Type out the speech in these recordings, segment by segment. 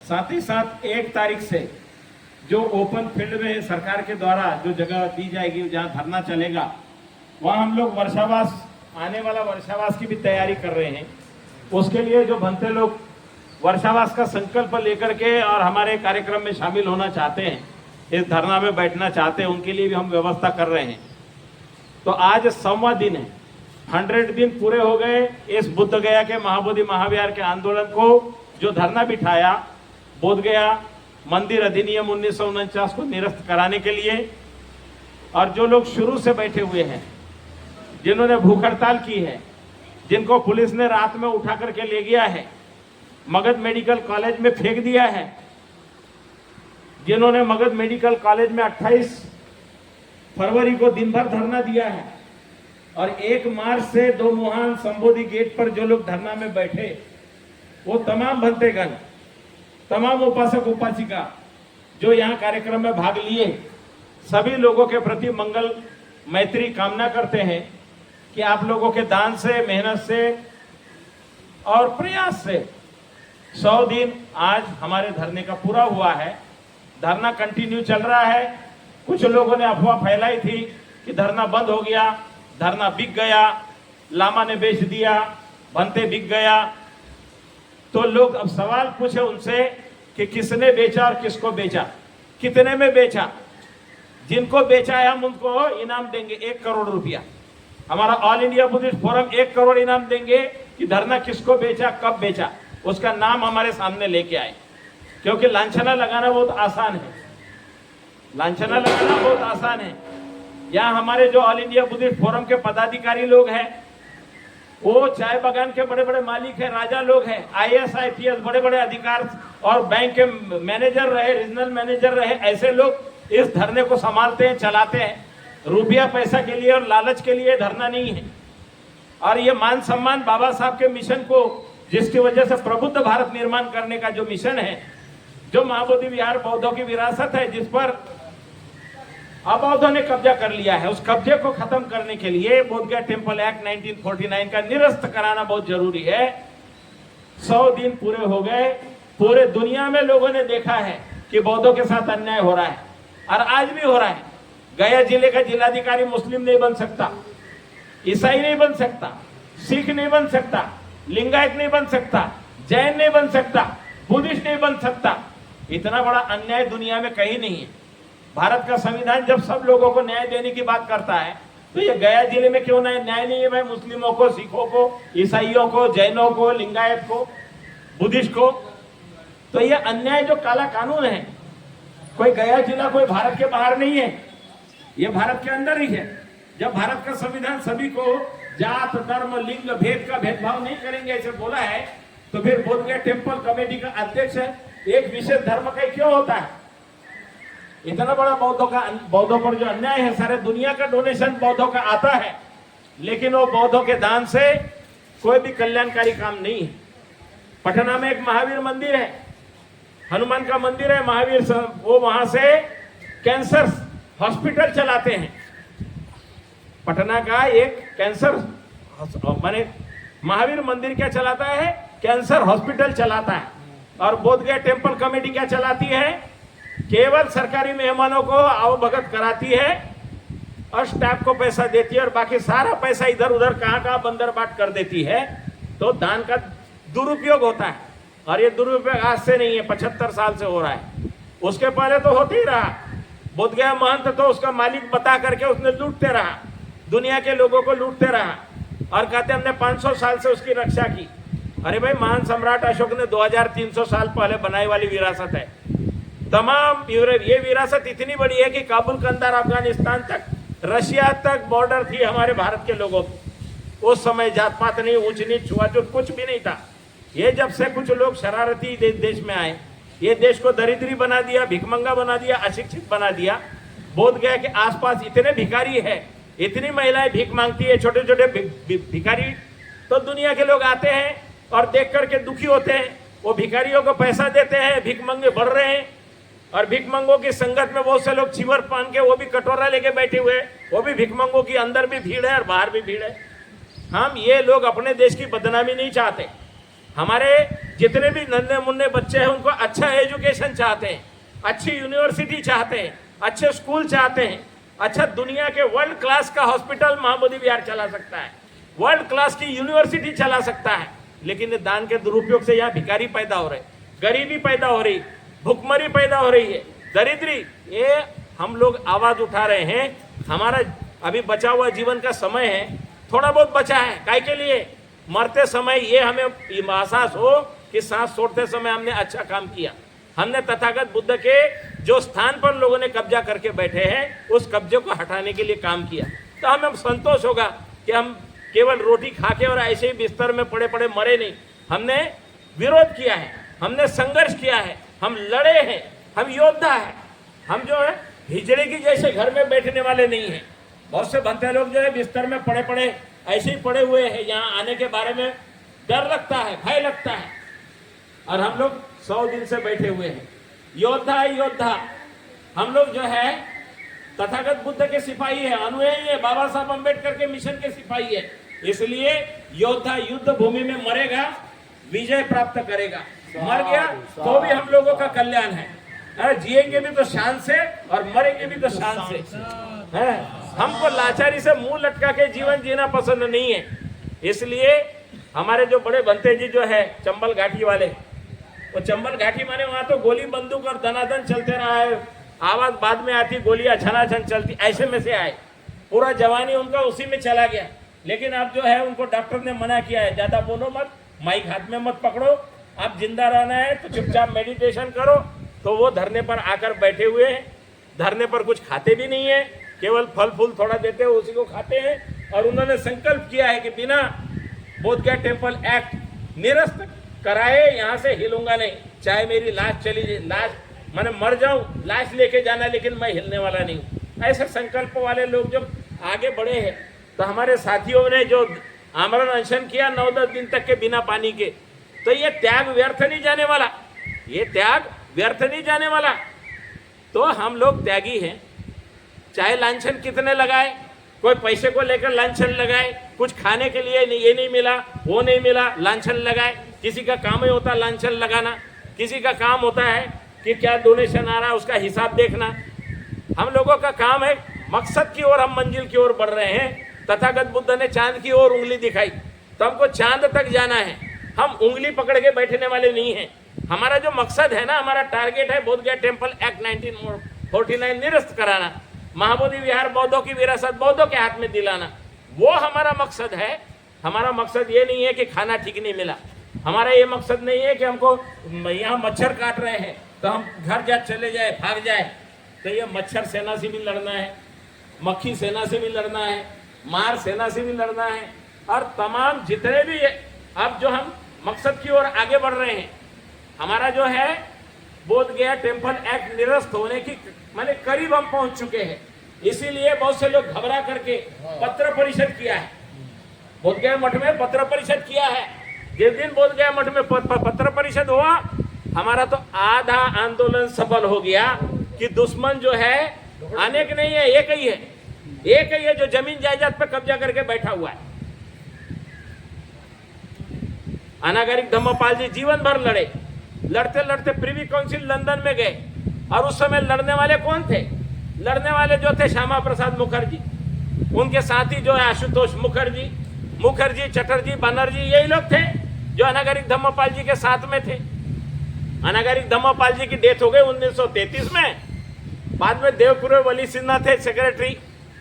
साथ ही साथ 1 तारीख से जो ओपन फील्ड में सरकार के द्वारा जो जगह दी जाएगी जहां धरना चलेगा, वहां हम लोग वर्षावास, आने वाला वर्षावास की भी तैयारी कर रहे हैं। उसके लिए जो भंते लोग वर्षावास का संकल्प लेकर के और हमारे कार्यक्रम में शामिल होना चाहते हैं, इस धरना में बैठना चाहते हैं, उनके लिए भी हम व्यवस्था कर रहे हैं। तो आज 100वां दिन है, 100 दिन पूरे हो गए इस बुद्ध गया के महाबोधि महाविहार के आंदोलन को जो धरना बिठाया, बोध गया मंदिर अधिनियम 1949 को निरस्त कराने के लिए। और जो लोग शुरू से बैठे हुए हैं, जिन्होंने भूख हड़ताल की है, जिनको पुलिस ने रात में उठा करके ले गया है, मगध मेडिकल कॉलेज में फेंक दिया है, जिन्होंने मगध मेडिकल कॉलेज में 28 फरवरी को दिन भर धरना दिया है, और 1 मार्च से 2 मुहान संबोधि गेट पर जो लोग धरना में बैठे, वो तमाम भंतेगण, तमाम उपासक उपासिका जो यहाँ कार्यक्रम में भाग लिए, सभी लोगों के प्रति मंगल मैत्री कामना करते हैं कि आप लोगों के दान से, मेहनत से और प्रयास से 100 दिन आज हमारे धरने का पूरा हुआ है। धरना कंटिन्यू चल रहा है। कुछ लोगों ने अफवाह फैलाई थी कि धरना बंद हो गया, धरना बिक गया, लामा ने बेच दिया, भंते बिक गया। तो लोग अब सवाल पूछे उनसे कि किसने बेचा और किसको बेचा, कितने में बेचा। जिनको बेचा है हम उनको इनाम देंगे 1 करोड़ रुपया। हमारा all India Buddhist forum 1 crore इनाम देंगे कि धरना किसको बेचा, कब बेचा, उसका नाम हमारे सामने लेके आए। क्योंकि लांछना लगाना बहुत आसान है, लांछना लगाना बहुत आसान है। यहाँ हमारे जो ऑल इंडिया बुद्धिस्ट फोरम के पदाधिकारी लोग हैं, वो चाय बागान के बड़े बड़े मालिक हैं, राजा लोग हैं, IAS IPS बड़े बड़े अधिकार और बैंक के मैनेजर रहे, रीजनल मैनेजर रहे, ऐसे लोग इस धरने को संभालते हैं, चलाते हैं। रुपया पैसा के लिए और लालच के लिए धरना नहीं है। और ये मान सम्मान बाबा साहब के मिशन को, जिसकी वजह से प्रबुद्ध भारत निर्माण करने का जो मिशन है, जो महाबोधि विहार बौद्धों की विरासत है, जिस पर अबौद्धों ने कब्जा कर लिया है, उस कब्जे को खत्म करने के लिए बोध गया टेम्पल एक्ट 1949 का निरस्त कराना बहुत जरूरी है। 100 दिन पूरे हो गए। पूरे दुनिया में लोगों ने देखा है कि बौद्धों के साथ अन्याय हो रहा है, और आज भी हो रहा है। गया जिले का जिलाधिकारी मुस्लिम नहीं बन सकता, ईसाई नहीं बन सकता, सिख नहीं बन सकता, लिंगायत नहीं बन सकता, जैन नहीं बन सकता, बुद्धिस्ट नहीं बन सकता। इतना बड़ा अन्याय दुनिया में कहीं नहीं है। भारत का संविधान जब सब लोगों को न्याय देने की बात करता है, तो ये गया जिले में क्यों न्याय नहीं है भाई? मुस्लिमों को, सिखों को, ईसाइयों को, जैनों को, लिंगायत को, बुद्धिस्ट को। तो ये अन्याय जो काला कानून है, कोई गया जिला कोई भारत के बाहर नहीं है, ये भारत के अंदर ही है। जब भारत का संविधान सभी को जात, धर्म, लिंग, भेद का भेदभाव नहीं करेंगे ऐसे बोला है, तो फिर बोध गया टेम्पल कमेटी का अध्यक्ष एक विशेष धर्म का क्यों होता है? इतना बड़ा बौद्धों पर जो अन्याय है, सारे दुनिया का डोनेशन बौद्धों का आता है, लेकिन वो बौद्धों के दान से कोई भी कल्याणकारी काम नहीं है। पटना में एक महावीर मंदिर है, हनुमान का मंदिर है, महावीर वो वहां से कैंसर हॉस्पिटल चलाते हैं। पटना का एक कैंसर माने महावीर मंदिर क्या चलाता है? कैंसर हॉस्पिटल चलाता है। और बोध गया टेम्पल कमेटी क्या चलाती है? केवल सरकारी मेहमानों को आवभगत कराती है और स्टाफ को पैसा देती है, और बाकी सारा पैसा इधर उधर कहाँ बंदरबाट कर देती है। तो दान का दुरुपयोग होता है, और ये दुरुपयोग आज से नहीं है, 75 साल से हो रहा है। उसके पहले तो होते ही रहा। बोध गया महंत तो उसका मालिक बता करके उसने लूटते रहा, दुनिया के लोगों को लूटते रहा, और कहते हमने 500 साल से उसकी रक्षा की। अरे भाई, महान सम्राट अशोक ने 2300 साल पहले बनाई वाली विरासत है। तमाम ये विरासत इतनी बड़ी है कि काबुल, कंधार, अफगानिस्तान तक, रशिया तक बॉर्डर थी हमारे भारत के लोगों की। उस समय जात पात नहीं, ऊंच नीच, छुआछूत कुछ भी नहीं था। ये जब से कुछ लोग शरारती देश में आए, ये देश को दरिद्री बना दिया, भिखमंगा बना दिया, अशिक्षित बना दिया। बोध गया के आसपास इतने भिखारी है, इतनी महिलाएं भीख मांगती है, छोटे छोटे भिखारी। तो दुनिया के लोग आते हैं और देख करके दुखी होते हैं, वो भिखारियों को पैसा देते हैं, भिखमंगे बढ़ रहे हैं। और भिखमंगों की संगत में बहुत से लोग चिवर पान के, वो भी कटोरा लेके बैठे हुए, वो भी भिखमंगों की अंदर भी भीड़ है और बाहर भी भीड़ है। हम ये लोग अपने देश की बदनामी नहीं चाहते, हमारे जितने भी नन्हे मुन्ने बच्चे हैं उनको अच्छा एजुकेशन चाहते हैं, अच्छी यूनिवर्सिटी चाहते हैं, अच्छे स्कूल चाहते हैं, अच्छा दुनिया के वर्ल्ड क्लास का हॉस्पिटल महाबोधि विहार चला सकता है, वर्ल्ड क्लास की यूनिवर्सिटी चला सकता है। लेकिन दान के दुरुपयोग से यहाँ भिखारी पैदा हो रहे, गरीबी पैदा हो रही, भुखमरी पैदा हो रही है, दरिद्री। ये हम लोग आवाज उठा रहे हैं। हमारा अभी बचा हुआ जीवन का समय है, थोड़ा बहुत बचा है, काय के लिए? मरते समय ये हमें एहसास हो कि सांस छोड़ते समय हमने अच्छा काम किया, हमने तथागत बुद्ध के जो स्थान पर लोगों ने कब्जा करके बैठे हैं उस कब्जे को हटाने के लिए काम किया। तो हमें संतोष होगा कि हम केवल रोटी खा के और ऐसे ही बिस्तर में पड़े पड़े मरे नहीं, हमने विरोध किया है, हमने संघर्ष किया है, हम लड़े हैं, हम योद्धा है। हम जो है हिजड़े की जैसे घर में बैठने वाले नहीं हैं। बहुत से बनते लोग जो है बिस्तर में पड़े पड़े ऐसे ही पड़े हुए हैं, यहाँ आने के बारे में डर लगता है, भय लगता है, और हम लोग 100 दिन से बैठे हुए हैं। योद्धा है योद्धा। हम लोग जो है तथागत बुद्ध के सिपाही है, अनुयायी है, बाबा साहब अम्बेडकर के मिशन के सिपाही है। इसलिए योद्धा युद्ध भूमि में मरेगा, विजय प्राप्त करेगा। मर गया तो भी हम लोगों का कल्याण है। जिएंगे भी तो शान से और मरेंगे भी तो शान से है। हमको लाचारी से मुंह लटका के जीवन जीना पसंद नहीं है। इसलिए हमारे जो बड़े बनते जी जो है चंबल घाटी वाले, वो चंबल घाटी माने वहां तो गोली बंदूक और दनादन चलते रहा है, आवाज बाद में आती, गोलियां छनाछन चलती, ऐसे में से आए, पूरा जवानी उनका उसी में चला गया। लेकिन अब जो है उनको डॉक्टर ने मना किया है, ज्यादा बोलो मत, माइक हाथ में मत पकड़ो, आप जिंदा रहना है तो चुपचाप मेडिटेशन करो। तो वो धरने पर आकर बैठे हुए हैं, धरने पर कुछ खाते भी नहीं है, केवल फल फूल थोड़ा देते हैं उसी को खाते हैं। और उन्होंने संकल्प किया है कि बिना बोधगया टेम्पल एक्ट निरस्त कराए यहाँ से हिलूंगा नहीं, चाहे मेरी लाश चली जाए, लाश मैंने मर जाऊं, लाश लेके जाना, लेकिन मैं हिलने वाला नहीं हूँ। ऐसे संकल्प वाले लोग जब आगे बढ़े हैं, तो हमारे साथियों ने जो आमरण अनशन किया 9-10 दिन तक के बिना पानी के, तो ये त्याग व्यर्थ नहीं जाने वाला, ये त्याग व्यर्थ नहीं जाने वाला। तो हम लोग त्यागी हैं, चाहे लांछन कितने लगाए, कोई पैसे को लेकर लांछन लगाए, कुछ खाने के लिए नहीं, ये नहीं मिला, वो नहीं मिला, लांछन लगाए। किसी का काम ही होता है लांछन लगाना, किसी का काम होता है कि क्या डोनेशन आ रहा है उसका हिसाब देखना। हम लोगों का काम है मकसद की ओर, हम मंजिल की ओर बढ़ रहे हैं। तथागत बुद्ध ने चांद की ओर उंगली दिखाई, तो हमको चांद तक जाना है, हम उंगली पकड़ के बैठने वाले नहीं हैं। हमारा जो मकसद है ना, हमारा टारगेट है बोधगया टेम्पल एक्ट 1949 निरस्त कराना, महाबोधि विहार बौद्धों की विरासत बौद्धों के हाथ में दिलाना, वो हमारा मकसद है। हमारा मकसद ये नहीं है कि खाना ठीक नहीं मिला, हमारा ये मकसद नहीं है कि हमको यहाँ मच्छर काट रहे हैं तो हम घर जा चले जाए, भाग जाए। तो ये मच्छर सेना से भी लड़ना है, मक्खी सेना से भी लड़ना है, मार सेना से भी लड़ना है, और तमाम जितने भी अब जो हम मकसद की ओर आगे बढ़ रहे हैं। हमारा जो है बोधगया टेम्पल एक्ट निरस्त होने की माने करीब हम पहुंच चुके हैं। इसीलिए बहुत से लोग घबरा करके पत्र परिषद किया है, बोधगया मठ में पत्र परिषद किया है। जिस दिन बोधगया मठ में पत्र परिषद हुआ, हमारा तो आधा आंदोलन सफल हो गया कि दुश्मन जो है अनेक नहीं है, एक ही है, एक ही है जो जमीन जायदाद पर कब्जा करके बैठा हुआ है। अनागरिक धम्मपाल जी जीवन भर लड़े, लड़ते लड़ते प्रिवी काउंसिल लंदन में गए, और उस समय लड़ने वाले कौन थे? लड़ने वाले जो थे श्यामा प्रसाद मुखर्जी, उनके साथी जो है आशुतोष मुखर्जी, चटर्जी, बनर्जी, यही लोग थे जो अनागरिक धम्मपाल जी के साथ में थे। अनागरिक धम्मपाल जी की डेथ हो गई 1933 में। बाद में देवपुरे वली सिन्हा थे सेक्रेटरी,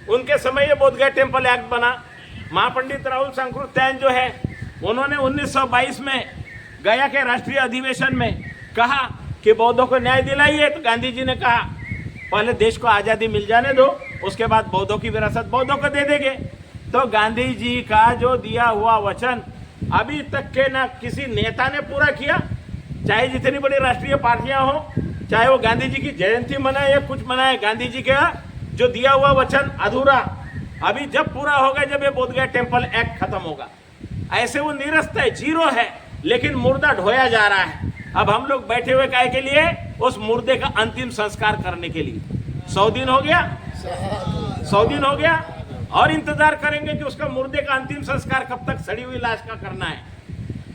उनके समय ये बोधगया टेम्पल एक्ट बना। महापंडित राहुल सांकृत्यायन जो है, उन्होंने 1922 में गया के राष्ट्रीय अधिवेशन में कहा कि बौद्धों को न्याय दिलाइए। तो गांधी जी ने कहा पहले देश को आज़ादी मिल जाने दो, उसके बाद बौद्धों की विरासत बौद्धों को दे देंगे। तो गांधी जी का जो दिया हुआ वचन अभी तक के ना किसी नेता ने पूरा किया, चाहे जितनी बड़ी राष्ट्रीय पार्टियां हो, चाहे वो गांधी जी की जयंती मनाए या कुछ मनाए, गांधी जी का जो दिया हुआ वचन अधूरा। अभी जब पूरा होगा जब ये बोधगया टेम्पल एक्ट खत्म होगा। ऐसे वो निरस्त है, जीरो है, लेकिन मुर्दा ढोया जा रहा है। अब हम लोग बैठे हुए काहे के लिए? उस मुर्दे का अंतिम संस्कार करने के लिए। 100 दिन हो गया, 100 दिन हो गया, और इंतजार करेंगे कि उसका मुर्दे का अंतिम संस्कार कब तक, सड़ी हुई लाश का करना है।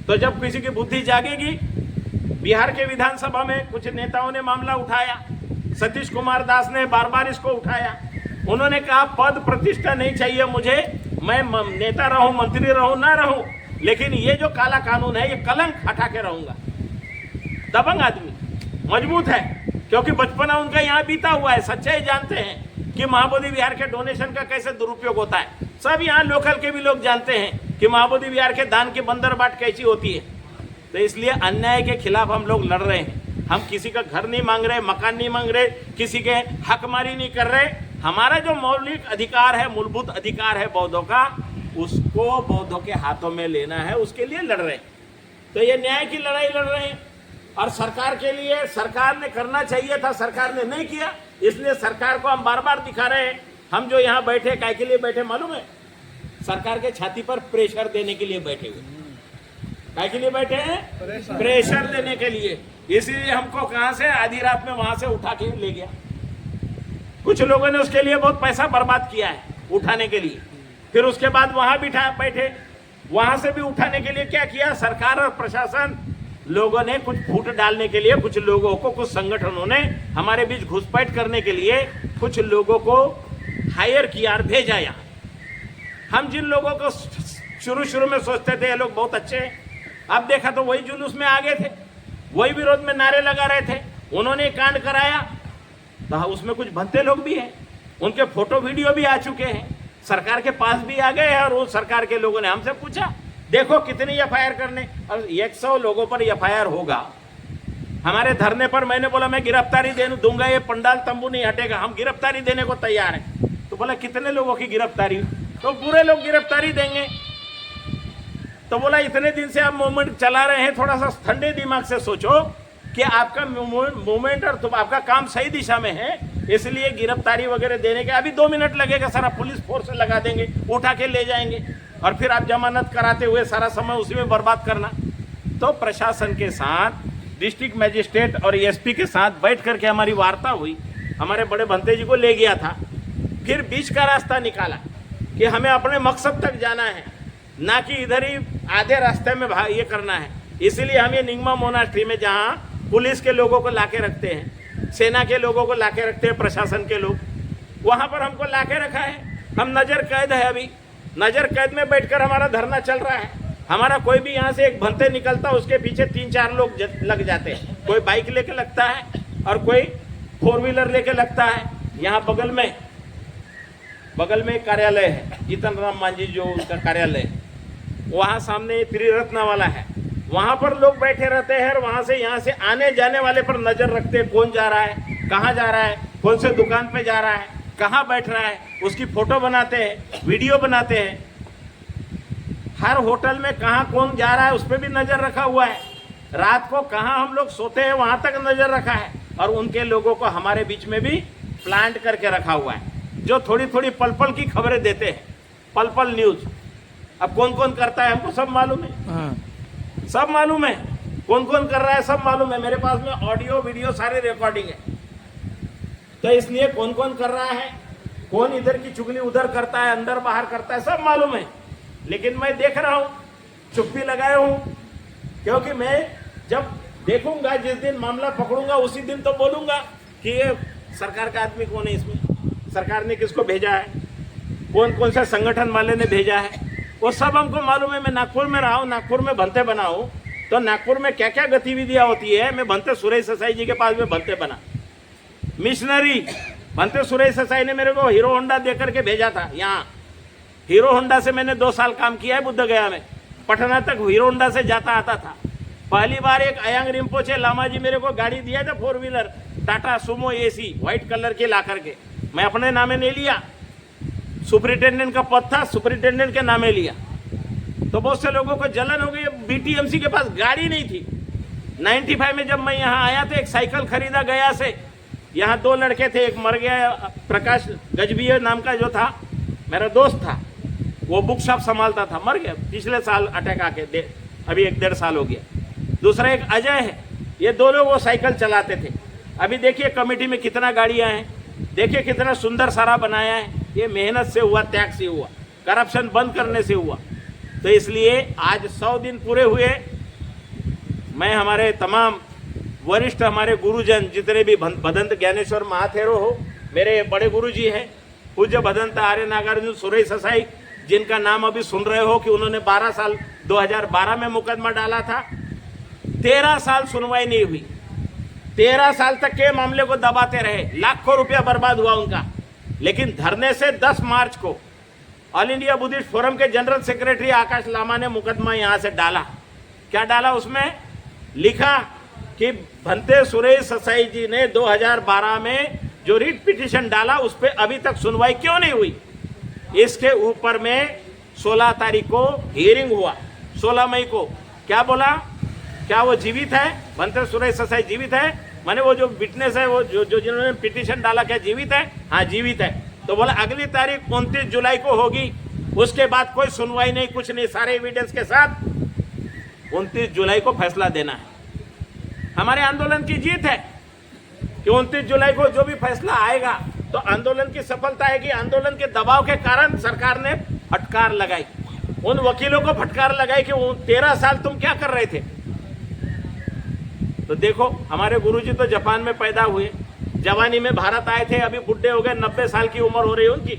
तो जब किसी की बुद्धि जागेगी, बिहार के विधानसभा में कुछ नेताओं ने मामला उठाया, सतीश कुमार दास ने बार बार इसको उठाया। उन्होंने कहा पद प्रतिष्ठा नहीं चाहिए मुझे, मैं नेता रहूं, मंत्री रहूं, ना रहूं, लेकिन ये जो काला कानून है ये कलंक हटा के रहूंगा। दबंग आदमी, मजबूत है, क्योंकि बचपना उनका यहाँ बीता हुआ है, सच्चाई जानते हैं कि महाबोधि विहार के डोनेशन का कैसे दुरुपयोग होता है। सब यहाँ लोकल के भी लोग जानते हैं कि महाबोधि विहार के दान की बंदरबाट कैसी होती है। तो इसलिए अन्याय के खिलाफ हम लोग लड़ रहे हैं। हम किसी का घर नहीं मांग रहे, मकान नहीं मांग रहे, किसी के हकमारी नहीं कर रहे। हमारा जो मौलिक अधिकार है, मूलभूत अधिकार है बौद्धों का, उसको बौद्धों के हाथों में लेना है, उसके लिए लड़ रहे हैं। तो ये न्याय की लड़ाई लड़ रहे हैं। और सरकार के लिए, सरकार ने करना चाहिए था, सरकार ने नहीं किया, इसलिए सरकार को हम बार बार दिखा रहे हैं। हम जो यहाँ बैठे, काय के लिए बैठे मालूम है? सरकार के छाती पर प्रेशर देने के लिए बैठे हुए। काय के लिए बैठे हैं? प्रेशर देने के लिए। इसीलिए हमको कहां से आधी रात में वहां से उठा के ले गया। कुछ लोगों ने उसके लिए बहुत पैसा बर्बाद किया है उठाने के लिए। फिर उसके बाद वहां बिठा बैठे, वहां से भी उठाने के लिए क्या किया सरकार और प्रशासन, लोगों ने कुछ फूट डालने के लिए, कुछ लोगों को, कुछ संगठनों ने हमारे बीच घुसपैठ करने के लिए कुछ लोगों को हायर किया और भेजा यहाँ। हम जिन लोगों को शुरू में सोचते थे ये लोग बहुत अच्छे हैं, अब देखा तो वही जुलूस में आ गए थे, वही विरोध में नारे लगा रहे थे। उन्होंने कांड कराया तो उसमें कुछ भंते लोग भी हैं, उनके फोटो वीडियो भी आ चुके हैं, सरकार के पास भी आ गए हैं। और उस सरकार के लोगों ने हमसे पूछा देखो कितनी एफआईआर करने, और 100 लोगों पर एफआईआर होगा। हमारे धरने पर मैंने बोला मैं गिरफ्तारी दूंगा, ये पंडाल तंबू नहीं हटेगा, हम गिरफ्तारी देने को तैयार हैं। तो बोला कितने लोगों की गिरफ्तारी? तो पूरे लोग गिरफ्तारी देंगे। तो बोला इतने दिन से आप मूवमेंट चला रहे हैं, थोड़ा सा ठंडे दिमाग से सोचो कि आपका मूवमेंट और तो आपका काम सही दिशा में है, इसलिए गिरफ्तारी वगैरह देने के अभी 2 मिनट लगेगा, सारा पुलिस फोर्स लगा देंगे, उठा के ले जाएंगे, और फिर आप जमानत कराते हुए सारा समय उसी में बर्बाद करना। तो प्रशासन के साथ, डिस्ट्रिक्ट मजिस्ट्रेट और एसपी के साथ बैठ करके हमारी वार्ता हुई। हमारे बड़े भंते जी को ले गया था, फिर बीच का रास्ता निकाला कि हमें अपने मकसद तक जाना है, ना कि इधर ही आधे रास्ते में ये करना है। इसीलिए हम ये निंगमा मोनास्ट्री में, जहाँ पुलिस के लोगों को लाके रखते हैं, सेना के लोगों को लाके रखते हैं, प्रशासन के लोग, वहाँ पर हमको लाके रखा है। हम नज़र कैद है, अभी नज़र कैद में बैठकर हमारा धरना चल रहा है। हमारा कोई भी यहाँ से एक भंते निकलता है, उसके पीछे 3-4 लोग लग जाते हैं। कोई बाइक लेके लगता है और कोई 4 व्हीलर लेके लगता है। यहाँ बगल में एक कार्यालय है, जीतन राम मांझी जो उनका कार्यालय है, वहाँ सामने त्रिरत्न वाला है, वहाँ पर लोग बैठे रहते हैं और वहाँ से यहाँ से आने जाने वाले पर नज़र रखते हैं, कौन जा रहा है, कहाँ जा रहा है, कौन से दुकान पे जा रहा है, कहाँ बैठ रहा है, उसकी फोटो बनाते हैं, वीडियो बनाते हैं। हर होटल में कहाँ कौन जा रहा है उस पर भी नज़र रखा हुआ है। रात को कहाँ हम लोग सोते हैं वहाँ तक नज़र रखा है। और उनके लोगों को हमारे बीच में भी प्लांट करके रखा हुआ है, जो थोड़ी थोड़ी पल पल की खबरें देते हैं, पल पल न्यूज। अब कौन कौन करता है हमको सब मालूम है, सब मालूम है, कौन कौन कर रहा है सब मालूम है। मेरे पास में ऑडियो वीडियो सारे रिकॉर्डिंग है। तो इसलिए कौन कौन कर रहा है, कौन इधर की चुगली उधर करता है, अंदर बाहर करता है, सब मालूम है। लेकिन मैं देख रहा हूँ, चुप्पी लगाए हूँ, क्योंकि मैं जब देखूंगा, जिस दिन मामला पकड़ूंगा उसी दिन तो बोलूंगा कि ये सरकार का आदमी कौन है, इसमें सरकार ने किसको भेजा है, कौन कौन सा संगठन वाले ने भेजा है, वो सब हमको मालूम है। मैं नागपुर में रहा हूँ, नागपुर में भंते बना हूँ, तो नागपुर में क्या क्या गतिविधियाँ होती है। मैं भंते सुरेश ससाई जी के पास में भंते बना, मिशनरी भंते सुरेश ससाई ने मेरे को हीरो होंडा दे करके भेजा था। यहाँ हीरो होंडा से मैंने 2 साल काम किया है बुद्ध गया में, पटना तक हीरो होंडा से जाता आता था। पहली बार एक अयांग रिम्पोचे लामा जी मेरे को गाड़ी दिया था, 4 wheeler Tata Sumo AC white colour के ला करके, मैं अपने नामे नहीं लिया, सुपरिटेंडेंट का पद था, सुपरिटेंडेंट के नामे लिया। तो बहुत से लोगों को जलन हो गई, बीटीएमसी के पास गाड़ी नहीं थी। 95 में जब मैं यहाँ आया था, एक साइकिल खरीदा गया से, यहाँ 2 लड़के थे, एक मर गया, प्रकाश गजबीय नाम का जो था मेरा दोस्त था, वो बुक शॉप संभालता था, मर गया पिछले साल अटैक आके, अभी 1-1.5 साल हो गया। दूसरा एक अजय है, ये 2 लोग वो साइकिल चलाते थे। अभी देखिए कमेटी में कितना गाड़ियाँ हैं, देखिए कितना सुंदर सारा बनाया है। ये मेहनत से हुआ, त्याग से हुआ, करप्शन बंद करने से हुआ। तो इसलिए आज 100 दिन पूरे हुए मैं हमारे तमाम वरिष्ठ हमारे गुरुजन जितने भी भदंत ज्ञानेश्वर महाथेरो हो, मेरे बड़े गुरुजी हैं पूज्य भदंत आर्य नागार्जुन सुरेश ससाई, जिनका नाम अभी सुन रहे हो कि उन्होंने 12 साल 2012 में मुकदमा डाला था। 13 साल सुनवाई नहीं हुई, 13 साल तक के मामले को दबाते रहे, लाखों रुपया बर्बाद हुआ उनका। लेकिन धरने से 10 मार्च को ऑल इंडिया बुद्धिस्ट फोरम के जनरल सेक्रेटरी आकाश लामा ने मुकदमा यहां से डाला। क्या डाला? उसमें लिखा कि भंते सुरेश ससाई जी ने 2012 में जो रिट पिटीशन डाला उस पर अभी तक सुनवाई क्यों नहीं हुई। इसके ऊपर में 16 तारीख को हियरिंग हुआ, 16 मई को। क्या बोला? क्या वो जीवित है? भंते सुरेश ससाई जीवित है? माने वो जो विटनेस है, वो जो जिन्होंने पिटीशन डाला, क्या जीवित है? हाँ जीवित है। तो बोला अगली तारीख 29 जुलाई को होगी, उसके बाद कोई सुनवाई नहीं, कुछ नहीं, सारे एविडेंस के साथ 29 जुलाई को फैसला देना है। हमारे आंदोलन की जीत है कि 29 जुलाई को जो भी फैसला आएगा तो आंदोलन की सफलता है कि आंदोलन के दबाव के कारण सरकार ने फटकार लगाई, उन वकीलों को फटकार लगाई कि 13 साल तुम क्या कर रहे थे। तो देखो, हमारे गुरुजी तो जापान में पैदा हुए, जवानी में भारत आए थे, अभी बुढ़े हो गए, 90 साल की उम्र हो रही है उनकी।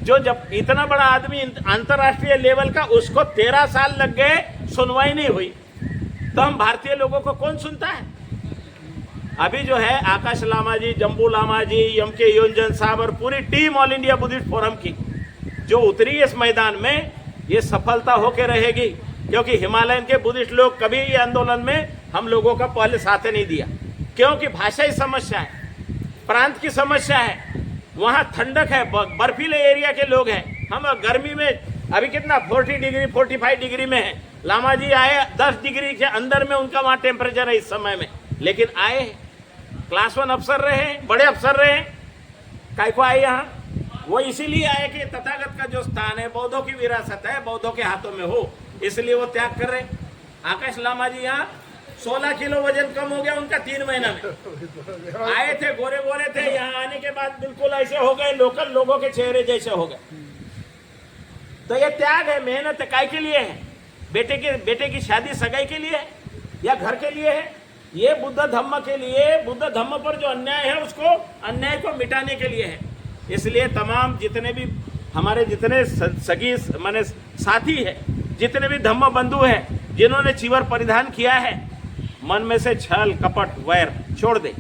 जो जब इतना बड़ा आदमी अंतर्राष्ट्रीय लेवल का, उसको 13 साल लग गए, सुनवाई नहीं हुई, तो हम भारतीय लोगों को कौन सुनता है। अभी जो है आकाश लामा जी, जम्बू लामा जी, एम.के. योंजन साहब और पूरी team all India Buddhist forum की जो उतरी इस मैदान में, ये सफलता होके रहेगी, क्योंकि हिमालयन के बुद्धिस्ट लोग कभी ये आंदोलन में हम लोगों का पहले साथ नहीं दिया, क्योंकि भाषाई समस्या है, प्रांत की समस्या है, वहाँ ठंडक है, बर्फीले एरिया के लोग हैं। हम गर्मी में अभी कितना 40 डिग्री 45 डिग्री में है, लामा जी आए 10 डिग्री के अंदर में उनका वहाँ टेम्परेचर है इस समय में, लेकिन आए, क्लास 1 अफसर रहे, बड़े अफसर रहे, काय को आए यहाँ? वो इसीलिए आए कि तथागत का जो स्थान है, बौद्धों की विरासत है, बौद्धों के हाथों में हो, इसलिए वो त्याग कर रहे। आकाश लामा जी यहाँ 16 किलो वजन कम हो गया उनका 3 महीना में। आए थे, गोरे गोरे थे, यहाँ आने के बाद बिल्कुल ऐसे हो गए, लोकल लोगों के चेहरे जैसे हो गए। तो ये त्याग है, मेहनत है, काय के लिए है? बेटे की शादी सगाई के लिए है या घर के लिए है? ये बुद्ध धम्म के लिए, बुद्ध धम्म पर जो अन्याय है उसको, अन्याय को मिटाने के लिए है। इसलिए तमाम जितने भी हमारे जितने सगी माने साथी है, जितने भी धम्म बंधु है, जिन्होंने चीवर परिधान किया है, मन में से छल कपट वैर छोड़ दे,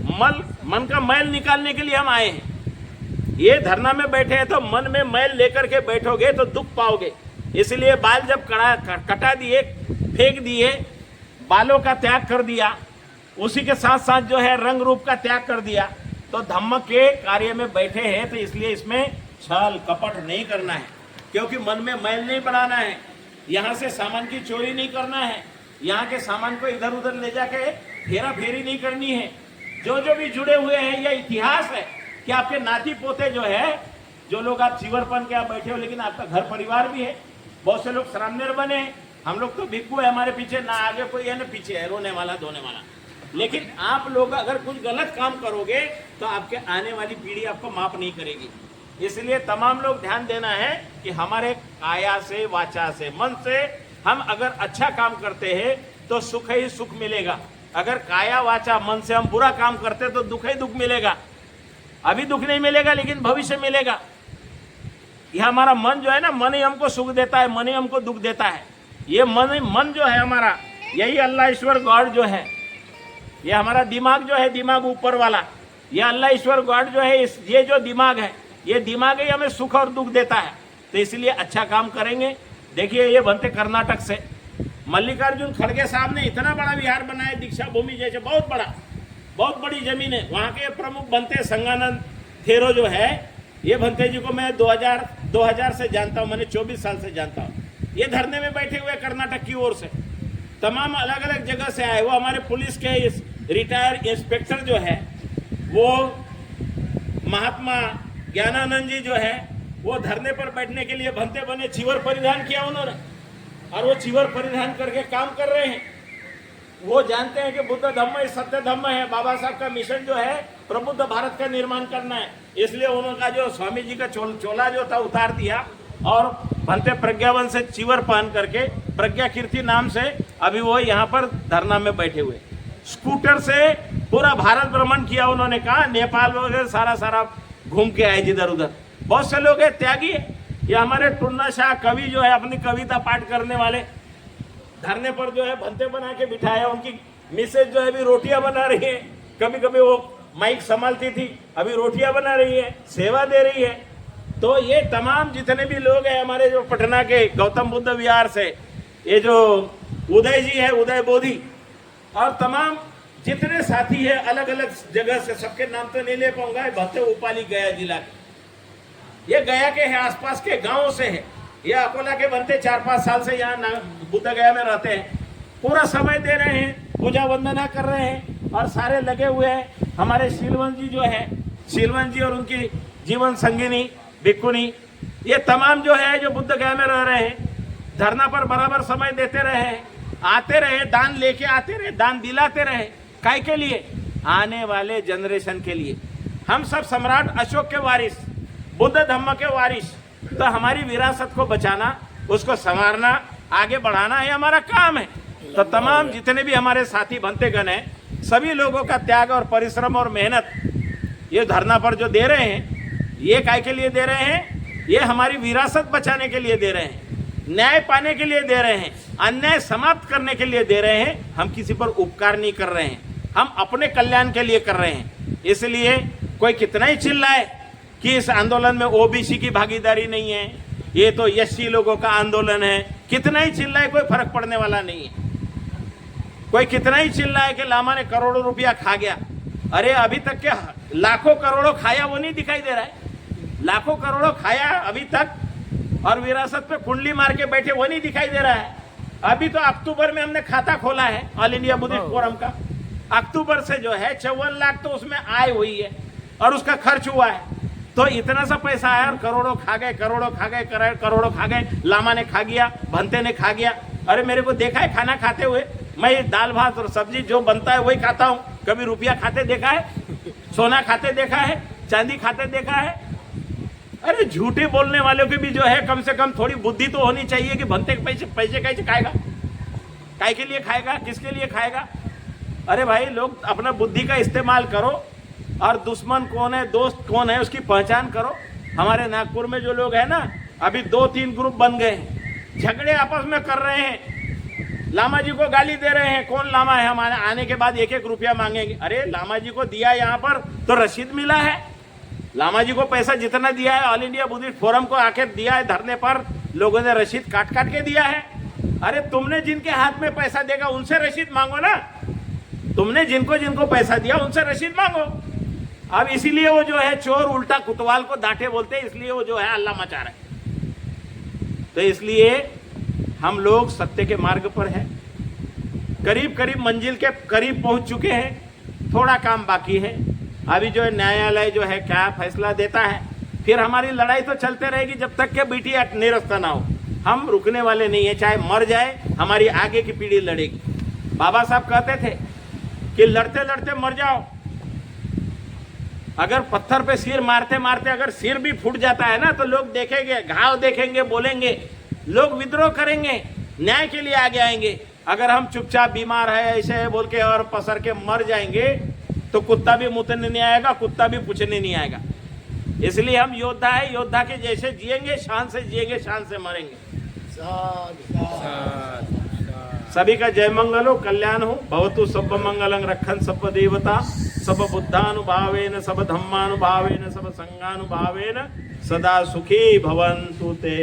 मन का मैल निकालने के लिए हम आए हैं। ये धरना में बैठे हैं तो मन में मैल लेकर के बैठोगे तो दुख पाओगे। इसलिए बाल जब कटा दिए, फेंक दिए, बालों का त्याग कर दिया, उसी के साथ साथ जो है रंग रूप का त्याग कर दिया, तो धम्म के कार्य में बैठे हैं। तो इसलिए इसमें छल कपट नहीं करना है, क्योंकि मन में मैल नहीं बनाना है, यहाँ से सामान की चोरी नहीं करना है, यहाँ के सामान को इधर उधर ले जाके फेरा फेरी नहीं करनी है। जो भी जुड़े हुए हैं, यह इतिहास है कि आपके नाती पोते जो है, जो लोग आप चीवरपन के आप बैठे हो, लेकिन आपका घर परिवार भी है, बहुत से लोग श्रामनेर बने हैं, हम लोग तो भिक्खू है, हमारे पीछे ना आगे कोई है ना पीछे है, रोने वाला धोने वाला। लेकिन आप लोग अगर कुछ गलत काम करोगे तो आपके आने वाली पीढ़ी आपको माफ नहीं करेगी। इसलिए तमाम लोग ध्यान देना है कि हमारे काया से, वाचा से, मन से हम अगर अच्छा काम करते हैं तो सुख ही सुख मिलेगा। अगर काया वाचा मन से हम बुरा काम करते तो दुख ही दुख मिलेगा। अभी दुख नहीं मिलेगा लेकिन भविष्य मिलेगा। यह हमारा मन जो है ना, मन ही हमको सुख देता है, मन ही हमको दुख देता है। ये मन जो है हमारा, यही अल्लाह ईश्वर गॉड जो है, ये हमारा दिमाग जो है, दिमाग ऊपर वाला, ये अल्लाह ईश्वर गॉड जो है, ये जो दिमाग है, ये दिमाग ही हमें सुख और दुख देता है। तो इसलिए अच्छा काम करेंगे। देखिए, ये बनते कर्नाटक से मल्लिकार्जुन खड़गे साहब ने इतना बड़ा विहार बनाया, दीक्षा भूमि जैसे बहुत बड़ी जमीन है। वहाँ के प्रमुख बनते संगानंद थेरो जो है, ये भंते जी को मैं 2000 से जानता हूँ, मैंने 24 साल से जानता हूँ। ये धरने में बैठे हुए कर्नाटक की ओर से तमाम अलग अलग जगह से आए। वो हमारे पुलिस के रिटायर इंस्पेक्टर जो है, वो महात्मा ज्ञानानंद जी जो है, वो धरने पर बैठने के लिए भंते बने, चीवर परिधान किया उन्होंने, और वो चीवर परिधान करके काम कर रहे हैं। वो जानते हैं कि बुद्ध धम्म सत्य धम्म है, बाबा साहब का मिशन जो है प्रबुद्ध भारत का निर्माण करना है। इसलिए उनका जो स्वामी जी का चोला जो था उतार दिया और भंते प्रज्ञावन से चीवर पहन करके प्रज्ञा कीर्ति नाम से अभी वो यहाँ पर धरना में बैठे हुए। स्कूटर से पूरा भारत भ्रमण किया उन्होंने, कहा नेपाल वगैरह सारा घूम के आए जिधर उधर। बहुत से लोग है त्यागी है। ये हमारे टुन्ना शाह कवि जो है अपनी कविता पाठ करने वाले, धरने पर जो है भंते बना के बिठाया। उनकी मिसेज जो है अभी रोटियां बना रही है, कभी कभी वो माइक संभालती थी, अभी रोटियां बना रही है, सेवा दे रही है। तो ये तमाम जितने भी लोग हैं हमारे जो पटना के गौतम बुद्ध विहार से, ये जो उदय जी है, उदय बोधि, और तमाम जितने साथी है अलग अलग जगह से, सबके नाम तो नहीं ले पाऊंगा। भत्ते उपाली गया जिला के, ये गया के है, आसपास के गांवों से है। ये अकोला के बनते 4-5 साल से यहाँ बुद्ध गया में रहते हैं, पूरा समय दे रहे हैं, पूजा वंदना कर रहे हैं और सारे लगे हुए हैं। हमारे शीलवंत जी जो है, शीलवंत जी और उनकी जीवन संगिनी भिक्खुनी, ये तमाम जो है जो बुद्ध गया में रह रहे हैं, धरना पर बराबर समय देते रहे, आते रहे, दान लेके आते रहे, दान दिलाते रहे। काय के लिए? आने वाले जनरेशन के लिए। हम सब सम्राट अशोक के वारिस, बुद्ध धम्म के वारिस, तो हमारी विरासत को बचाना, उसको संवारना, आगे बढ़ाना ये हमारा काम है। तो तमाम जितने भी हमारे साथी भंतेगण हैं, सभी लोगों का त्याग और परिश्रम और मेहनत ये धरना पर जो दे रहे हैं, ये काय के लिए दे रहे हैं? ये हमारी विरासत बचाने के लिए दे रहे हैं, न्याय पाने के लिए दे रहे हैं, अन्याय समाप्त करने के लिए दे रहे हैं। हम किसी पर उपकार नहीं कर रहे हैं, हम अपने कल्याण के लिए कर रहे हैं। इसलिए कोई कितना ही चिल्लाए कि इस आंदोलन में ओबीसी की भागीदारी नहीं है, ये तो एससी लोगों का आंदोलन है, कितना ही चिल्लाए कोई फर्क पड़ने वाला नहीं है। कोई कितना ही चिल्लाए कि लामा ने करोड़ों रुपया खा गया, अरे अभी तक के लाखों करोड़ों खाया वो नहीं दिखाई दे रहा है। लाखों करोड़ों खाया अभी तक और विरासत पे कुंडली मार के बैठे वो नहीं दिखाई दे रहा है। अभी तो अक्टूबर में हमने खाता खोला है ऑल इंडिया बुद्धिस्ट फोरम का, अक्टूबर से जो है 54 लाख तो उसमें आय हुई है और उसका खर्च हुआ है। तो इतना सा पैसा आया और करोड़ों खा गए, करोड़ों खा गए, करोड़ों खा गए। लामा ने खा गया, भंते ने खा गया। अरे मेरे को देखा है खाना खाते हुए? मैं दाल भात और सब्जी जो बनता है वही खाता हूँ। कभी रुपया खाते देखा है? सोना खाते देखा है? चांदी खाते देखा है? अरे झूठे बोलने वालों की भी जो है कम से कम थोड़ी बुद्धि तो होनी चाहिए कि भंते के पैसे कैसे खाएगा, काय के लिए खाएगा, किसके लिए खाएगा? अरे भाई लोग अपना बुद्धि का इस्तेमाल करो और दुश्मन कौन है, दोस्त कौन है, उसकी पहचान करो। हमारे नागपुर में जो लोग हैं ना, अभी 2-3 ग्रुप बन गए हैं, झगड़े आपस में कर रहे हैं, लामा जी को गाली दे रहे हैं। कौन लामा है? हमारे आने के बाद 1-1 रुपया मांगेंगे। अरे लामा जी को दिया यहाँ पर तो रसीद मिला है, लामा जी को पैसा जितना दिया है ऑल इंडिया बुद्धिस्ट फोरम को आके दिया है, धरने पर लोगों ने रसीद काट काट के दिया है। अरे तुमने जिनके हाथ में पैसा देगा उनसे रसीद मांगो ना, तुमने जिनको जिनको पैसा दिया उनसे रसीद मांगो। अब इसीलिए वो जो है चोर उल्टा कुतवाल को डांटे बोलते हैं, इसलिए वो जो है अल्लाह मचा रहे। तो इसलिए हम लोग सत्य के मार्ग पर हैं, करीब करीब मंजिल के करीब पहुंच चुके हैं, थोड़ा काम बाकी है। अभी जो है न्यायालय जो है क्या फैसला देता है, फिर हमारी लड़ाई तो चलते रहेगी जब तक के बिटिया निरस्त ना हो। हम रुकने वाले नहीं है, चाहे मर जाए हमारी आगे की पीढ़ी लड़ेगी। बाबा साहब कहते थे कि लड़ते लड़ते मर जाओ। अगर पत्थर पे सिर मारते मारते अगर सिर भी फूट जाता है ना, तो लोग देखेंगे, घाव देखेंगे, बोलेंगे, लोग विद्रोह करेंगे, न्याय के लिए आगे आएंगे। अगर हम चुपचाप बीमार है ऐसे है बोल के और पसर के मर जाएंगे तो कुत्ता भी मुतने नहीं आएगा, कुत्ता भी पूछने नहीं आएगा। इसलिए हम योद्धा है, योद्धा के जैसे जिएंगे, शान से जिएंगे, शान से मरेंगे। सभी का जय मंगल हो, कल्याण हो। भवतु सब मंगलं रक्षन् सब देवता, सब बुद्धानुभावेन, सब धम्मानुभावेन, सब संघानुभावेन सदा सुखी भवन्तु ते।